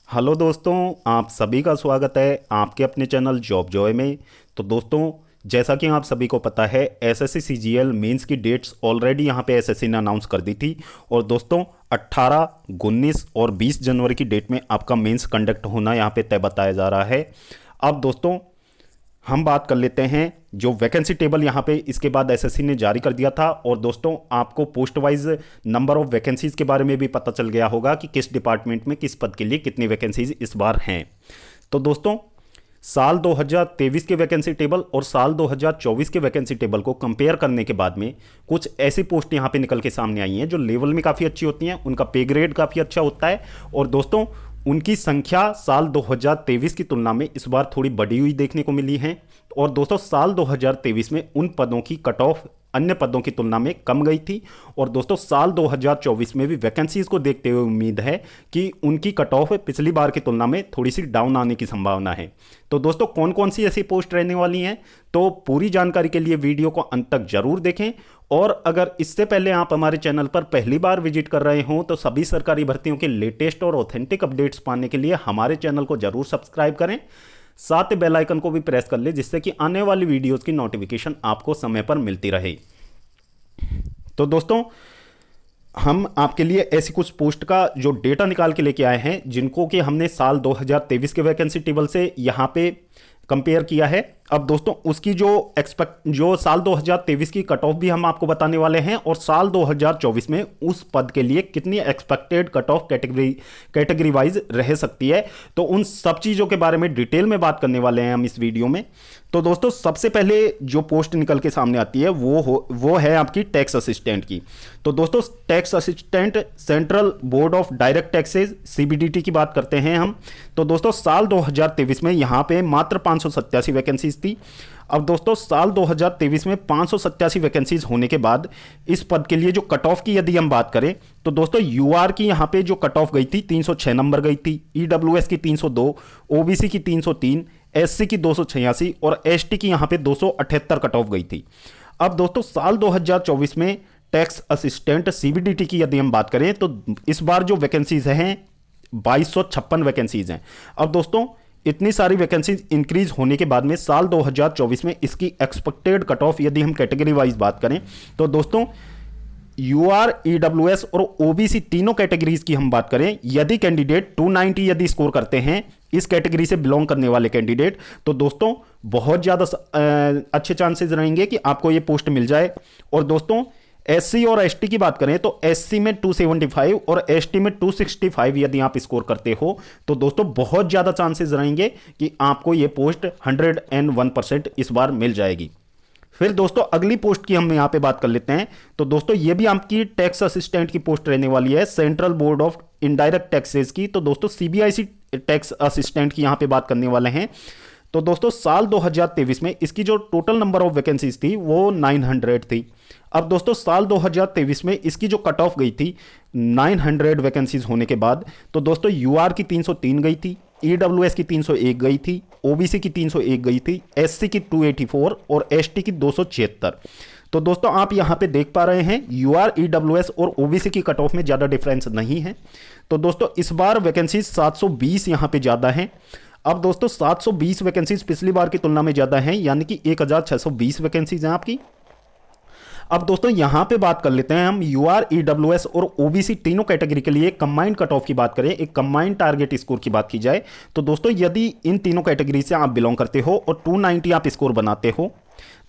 Hello दोस्तों, आप सभी का स्वागत है आपके अपने चैनल जॉब जॉय में। तो दोस्तों, जैसा कि आप सभी को पता है, एसएससी सीजीएल मेंस की डेट्स ऑलरेडी यहाँ पे एसएससी ने अनाउंस कर दी थी। और दोस्तों 18, 19 और 20 जनवरी की डेट में आपका मेंस कंडक्ट होना यहाँ पे तय बताया जा रहा है। अब दोस्तों हम बात कर लेते हैं जो वैकेंसी टेबल यहाँ पे इसके बाद एसएससी ने जारी कर दिया था। और दोस्तों आपको post wise number of vacancies के बारे में भी पता चल गया होगा कि किस डिपार्टमेंट में किस पद के लिए कितनी वैकेंसीज इस बार हैं। तो दोस्तों साल 2023 के वैकेंसी टेबल और साल 2024 के वैकेंसी टेबल को कंपेयर करने के बाद में कुछ ऐसी पोस्ट यहाँ पे निकल के सामने आई हैं जो लेवल में काफ़ी अच्छी होती हैं, उनका पे ग्रेड काफ़ी अच्छा होता है और दोस्तों उनकी संख्या साल 2023 की तुलना में इस बार थोड़ी बढ़ी हुई देखने को मिली है। और दोस्तों साल 2023 में उन पदों की कट ऑफ अन्य पदों की तुलना में कम गई थी। और दोस्तों साल 2024 में भी वैकेंसीज को देखते हुए उम्मीद है कि उनकी कट ऑफ पिछली बार की तुलना में थोड़ी सी डाउन आने की संभावना है। तो दोस्तों कौन कौन सी ऐसी पोस्ट रहने वाली हैं, तो पूरी जानकारी के लिए वीडियो को अंत तक जरूर देखें। और अगर इससे पहले आप हमारे चैनल पर पहली बार विजिट कर रहे हों तो सभी सरकारी भर्तियों के लेटेस्ट और ऑथेंटिक अपडेट्स पाने के लिए हमारे चैनल को जरूर सब्सक्राइब करें, साथ ही बेल आइकन को भी प्रेस कर ले जिससे कि आने वाली वीडियोस की नोटिफिकेशन आपको समय पर मिलती रहे। तो दोस्तों हम आपके लिए ऐसी कुछ पोस्ट का जो डेटा निकाल के लेके आए हैं जिनको कि हमने साल 2023 के वैकेंसी टेबल से यहाँ पे कंपेयर किया है। अब दोस्तों उसकी जो साल 2023 की कट ऑफ भी हम आपको बताने वाले हैं और साल 2024 में उस पद के लिए कितनी expected cut off category wise रह सकती है। तो उन सब चीज़ों के बारे में डिटेल में बात करने वाले हैं हम इस वीडियो में। तो दोस्तों सबसे पहले जो पोस्ट निकल के सामने आती है वो है आपकी टैक्स असिस्टेंट की। तो दोस्तों tax assistant central board of direct taxes CBDT की बात करते हैं हम। तो दोस्तों साल 2023 में यहाँ पे मात्र 587 वैकेंसीज थी। अब दोस्तों साल 2023 में 587 वैकेंसीज होने के बाद इस पद के लिए जो कट ऑफ की यदि हम बात करें तो दोस्तों यूआर की यहाँ पे जो कट ऑफ गई थी 306 नंबर गई थी, ईडब्ल्यूएस की 302, ओबीसी की 303, एससी की 286 और एसटी की यहाँ पे 278 कट ऑफ गई थी। अब दोस्तों साल 2024 में टैक्स असिस्टेंट सीबीडीटी की यदि हम बात करें तो इस बार जो वैकेंसीज हैं 2256 वैकेंसीज हैं। अब दोस्तों इतनी सारी वैकेंसीज इंक्रीज होने के बाद में साल 2024 में इसकी एक्सपेक्टेड कट ऑफ यदि हम कैटेगरी वाइज बात करें तो दोस्तों यूआर, ईडब्ल्यूएस और ओबीसी तीनों कैटेगरीज की हम बात करें, यदि कैंडिडेट 290 यदि स्कोर करते हैं इस कैटेगरी से बिलोंग करने वाले कैंडिडेट, तो दोस्तों बहुत ज़्यादा अच्छे चांसेस रहेंगे कि आपको ये पोस्ट मिल जाए। और दोस्तों एससी और एसटी की बात करें तो एससी में 275 और एसटी में 265 यदि आप स्कोर करते हो तो दोस्तों बहुत ज़्यादा चांसेस रहेंगे कि आपको ये पोस्ट 101% इस बार मिल जाएगी। फिर दोस्तों अगली पोस्ट की हम यहाँ पे बात कर लेते हैं। तो दोस्तों ये भी आपकी टैक्स असिस्टेंट की पोस्ट रहने वाली है central board of indirect taxes की। तो दोस्तों सीबीआईसी टैक्स असिस्टेंट की यहाँ पे बात करने वाले हैं। तो दोस्तों साल 2023 में इसकी जो टोटल नंबर ऑफ वैकेंसीज थी वो 900 थी। अब दोस्तों साल 2023 में इसकी जो कट ऑफ गई थी 900 वैकेंसीज होने के बाद, तो दोस्तों यूआर की 303 गई थी, ईडब्ल्यूएस की 301 गई थी, ओबीसी की 301 गई थी, एससी की 284 और एसटी की 276। तो दोस्तों आप यहां पे देख पा रहे हैं यूआर, ईडब्ल्यूएस और ओबीसी की कट ऑफ में ज़्यादा डिफरेंस नहीं है। तो दोस्तों इस बार वैकेंसीज 720 यहां पे ज़्यादा हैं। अब दोस्तों 720 वैकेंसीज पिछली बार की तुलना में ज़्यादा हैं, यानी कि 1620 वैकेंसीज हैं आपकी। अब दोस्तों यहां पे बात कर लेते हैं हम यूआर, ईडब्ल्यूएस और ओबीसी तीनों कैटेगरी के लिए कंबाइंड कट ऑफ की बात करें, एक कंबाइंड टारगेट स्कोर की बात की जाए तो दोस्तों यदि इन तीनों कैटेगरी से आप बिलोंग करते हो और 290 आप स्कोर बनाते हो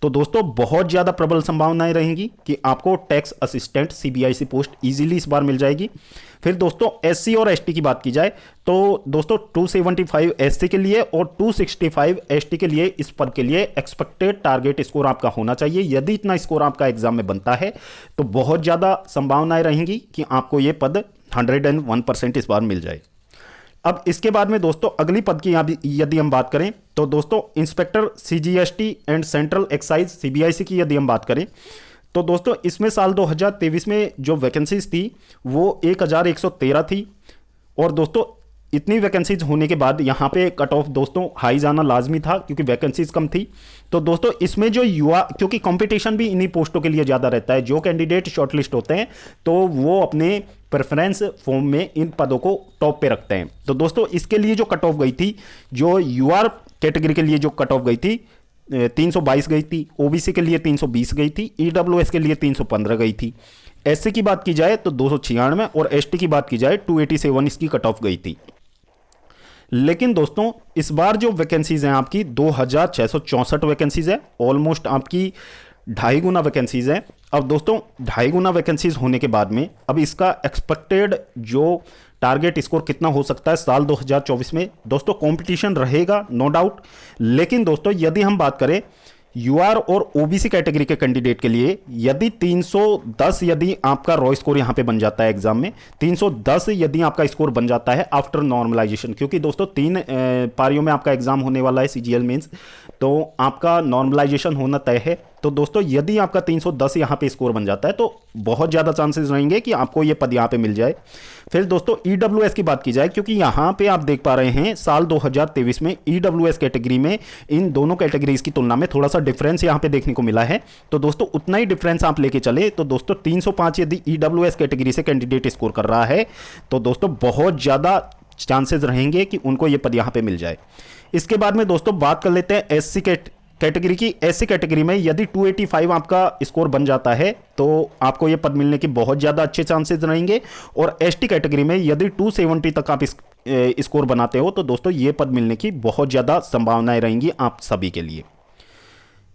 तो दोस्तों बहुत ज़्यादा प्रबल संभावनाएं रहेंगी कि आपको tax assistant CBIC post easily इस बार मिल जाएगी। फिर दोस्तों एससी और एसटी की बात की जाए तो दोस्तों 275 एससी के लिए और 265 एसटी के लिए इस पद के लिए एक्सपेक्टेड टारगेट स्कोर आपका होना चाहिए। यदि इतना स्कोर आपका एग्जाम में बनता है तो बहुत ज़्यादा संभावनाएं रहेंगी कि आपको ये पद 101% इस बार मिल जाए। अब इसके बाद में दोस्तों अगली पद की यदि हम बात करें तो दोस्तों inspector CGST and central excise CBIC की यदि हम बात करें तो दोस्तों इसमें साल 2023 में जो वैकेंसीज थी वो 1113 थी। और दोस्तों इतनी वैकेंसीज होने के बाद यहाँ पे कट ऑफ दोस्तों हाई जाना लाजमी था क्योंकि वैकेंसीज कम थी। तो दोस्तों इसमें जो युवा, क्योंकि कंपटीशन भी इन्हीं पोस्टों के लिए ज़्यादा रहता है, जो कैंडिडेट शॉर्टलिस्ट होते हैं तो वो अपने प्रेफरेंस फॉर्म में इन पदों को टॉप पे रखते हैं। तो दोस्तों इसके लिए जो कट ऑफ गई थी, जो यूआर कैटेगरी के लिए जो कट ऑफ गई थी 322 गई थी, ओबीसी के लिए 320 गई थी, ईडब्ल्यूएस के लिए 315 गई थी, एससी की बात की जाए तो 296 और एसटी की बात की जाए 287 इसकी कट ऑफ गई थी। लेकिन दोस्तों इस बार जो वैकेंसीज हैं आपकी 2664 वैकेंसीज है, ऑलमोस्ट आपकी 2.5 गुना वैकेंसीज है। अब दोस्तों 2.5 गुना वैकेंसीज होने के बाद में अब इसका एक्सपेक्टेड जो टारगेट स्कोर कितना हो सकता है साल 2024 में, दोस्तों कंपटीशन रहेगा नो डाउट। लेकिन दोस्तों यदि हम बात करें यूआर और ओबीसी कैटेगरी के कैंडिडेट के लिए, यदि 310 यदि आपका रॉ स्कोर यहां पे बन जाता है एग्जाम में, 310 यदि आपका स्कोर बन जाता है आफ्टर नॉर्मलाइजेशन, क्योंकि दोस्तों 3 पारियों में आपका एग्जाम होने वाला है सीजीएल मेंस, तो आपका नॉर्मलाइजेशन होना तय है। तो दोस्तों यदि आपका 310 यहाँ पे स्कोर बन जाता है तो बहुत ज़्यादा चांसेस रहेंगे कि आपको ये पद यहाँ पे मिल जाए। फिर दोस्तों ईडब्ल्यूएस की बात की जाए, क्योंकि यहाँ पे आप देख पा रहे हैं साल 2023 में ईडब्ल्यूएस कैटेगरी में इन दोनों कैटेगरीज की तुलना में थोड़ा सा डिफरेंस यहाँ पे देखने को मिला है। तो दोस्तों उतना ही डिफरेंस आप लेके चले तो दोस्तों 305 यदि ईडब्ल्यूएस कैटेगरी से कैंडिडेट स्कोर कर रहा है तो दोस्तों बहुत ज़्यादा चांसेस रहेंगे कि उनको ये पद यहाँ पे मिल जाए। इसके बाद में दोस्तों बात कर लेते हैं एससी कैटेगरी की। एससी कैटेगरी में यदि 285 आपका स्कोर बन जाता है तो आपको यह पद मिलने के बहुत ज़्यादा अच्छे चांसेस रहेंगे, और एसटी कैटेगरी में यदि 270 तक आप स्कोर बनाते हो तो दोस्तों ये पद मिलने की बहुत ज़्यादा संभावनाएं रहेंगी आप सभी के लिए।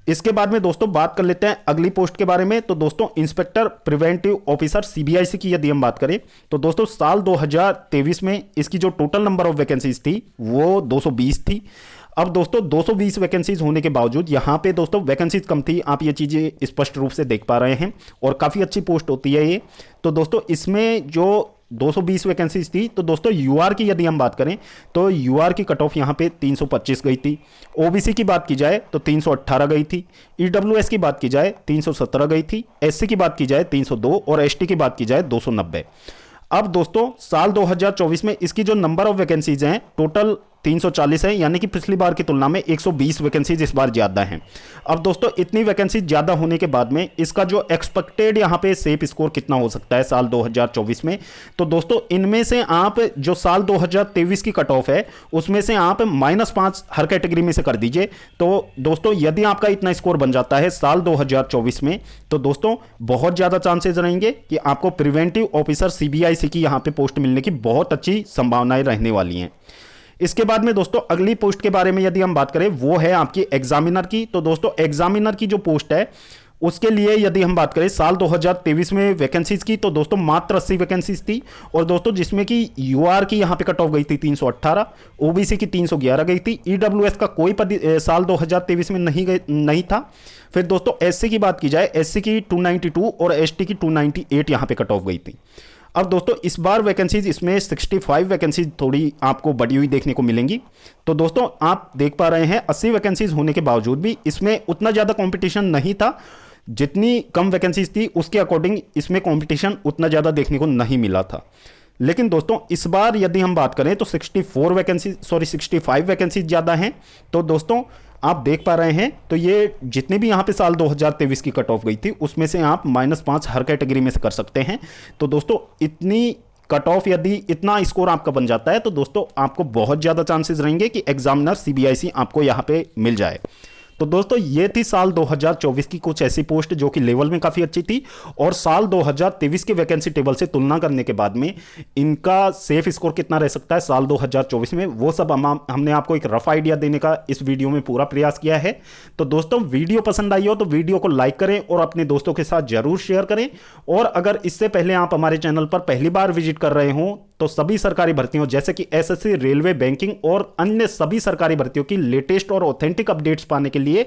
इसके बाद में दोस्तों बात कर लेते हैं अगली पोस्ट के बारे में। तो दोस्तों इंस्पेक्टर प्रिवेंटिव ऑफिसर सीबीआईसी की यदि हम बात करें तो दोस्तों साल 2023 में इसकी जो टोटल नंबर ऑफ वैकेंसीज थी वो 220 थी। अब दोस्तों 220 वैकेंसीज होने के बावजूद यहाँ पे दोस्तों वैकेंसीज कम थी, आप ये चीज़ें स्पष्ट रूप से देख पा रहे हैं, और काफ़ी अच्छी पोस्ट होती है ये। तो दोस्तों इसमें जो 220 वैकेंसीज थी तो दोस्तों यूआर की यदि हम बात करें तो यूआर की कट ऑफ यहाँ पे 325 गई थी, ओबीसी की बात की जाए तो 318 गई थी, ईडब्ल्यूएस की बात की जाए 317 गई थी, एससी की बात की जाए 302 और एसटी की बात की जाए 290। अब दोस्तों साल 2024 में इसकी जो नंबर ऑफ वैकेंसीज हैं टोटल 340 है, यानी कि पिछली बार की तुलना में 120 वैकेंसीज इस बार ज्यादा हैं। अब दोस्तों इतनी वैकेंसी ज्यादा होने के बाद में इसका जो एक्सपेक्टेड यहां पे सेफ स्कोर कितना हो सकता है साल 2024 में, तो दोस्तों इनमें से आप जो साल 2023 की कट ऑफ है उसमें से आप -5 हर कैटेगरी में से कर दीजिए। तो दोस्तों यदि आपका इतना स्कोर बन जाता है साल 2024 में तो दोस्तों बहुत ज्यादा चांसेस रहेंगे कि आपको प्रिवेंटिव ऑफिसर सीबीआईसी की यहां पे पोस्ट मिलने की बहुत अच्छी संभावनाएं रहने वाली हैं। इसके बाद में दोस्तों अगली पोस्ट के बारे में यदि हम बात करें वो है आपकी एग्जामिनर की। तो दोस्तों एग्जामिनर की जो पोस्ट है उसके लिए यदि हम बात करें साल 2023 में वैकेंसीज की तो दोस्तों मात्र 80 वैकेंसीज थी, और दोस्तों जिसमें कि यूआर की यहां पे कट ऑफ गई थी 318, ओबीसी की 311 गई थी, ईडब्ल्यूएस का कोई पद साल 2023 में नहीं था। फिर दोस्तों एससी की बात की जाए, एससी की 292 और एसटी की 298 यहां पे कट ऑफ गई थी। अब दोस्तों इस बार वैकेंसीज इसमें 65 वैकेंसीज थोड़ी आपको बढ़ी हुई देखने को मिलेंगी। तो दोस्तों आप देख पा रहे हैं 80 वैकेंसीज होने के बावजूद भी इसमें उतना ज़्यादा कंपटीशन नहीं था, जितनी कम वैकेंसीज थी उसके अकॉर्डिंग इसमें कंपटीशन उतना ज़्यादा देखने को नहीं मिला था। लेकिन दोस्तों इस बार यदि हम बात करें तो 65 वैकेंसीज ज़्यादा हैं। तो दोस्तों आप देख पा रहे हैं तो ये जितने भी यहाँ पे साल 2023 की कट ऑफ गई थी उसमें से आप -5 हर कैटेगरी में से कर सकते हैं। तो दोस्तों इतनी कट ऑफ यदि इतना स्कोर आपका बन जाता है तो दोस्तों आपको बहुत ज़्यादा चांसेस रहेंगे कि एग्जामिनर सीबीआईसी आपको यहाँ पे मिल जाए। तो दोस्तों ये थी साल 2024 की कुछ ऐसी पोस्ट जो कि लेवल में काफ़ी अच्छी थी, और साल 2023 के वैकेंसी टेबल से तुलना करने के बाद में इनका सेफ स्कोर कितना रह सकता है साल 2024 में, वो सब हमने आपको एक रफ आइडिया देने का इस वीडियो में पूरा प्रयास किया है। तो दोस्तों वीडियो पसंद आई हो तो वीडियो को लाइक करें और अपने दोस्तों के साथ जरूर शेयर करें, और अगर इससे पहले आप हमारे चैनल पर पहली बार विजिट कर रहे हों तो सभी सरकारी भर्तियों जैसे कि एसएससी, रेलवे, बैंकिंग और अन्य सभी सरकारी भर्तियों की लेटेस्ट और ऑथेंटिक अपडेट्स पाने के लिए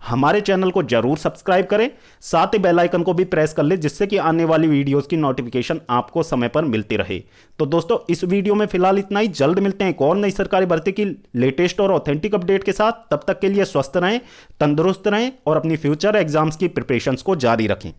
हमारे चैनल को जरूर सब्सक्राइब करें, साथ ही बेल आइकन को भी प्रेस कर लें जिससे कि आने वाली वीडियोस की नोटिफिकेशन आपको समय पर मिलती रहे। तो दोस्तों इस वीडियो में फिलहाल इतना ही, जल्द मिलते हैं एक और नई सरकारी भर्ती की लेटेस्ट और ऑथेंटिक अपडेट के साथ। तब तक के लिए स्वस्थ रहें, तंदुरुस्त रहें और अपनी फ्यूचर एग्जाम्स की प्रिपरेशंस को जारी रखें।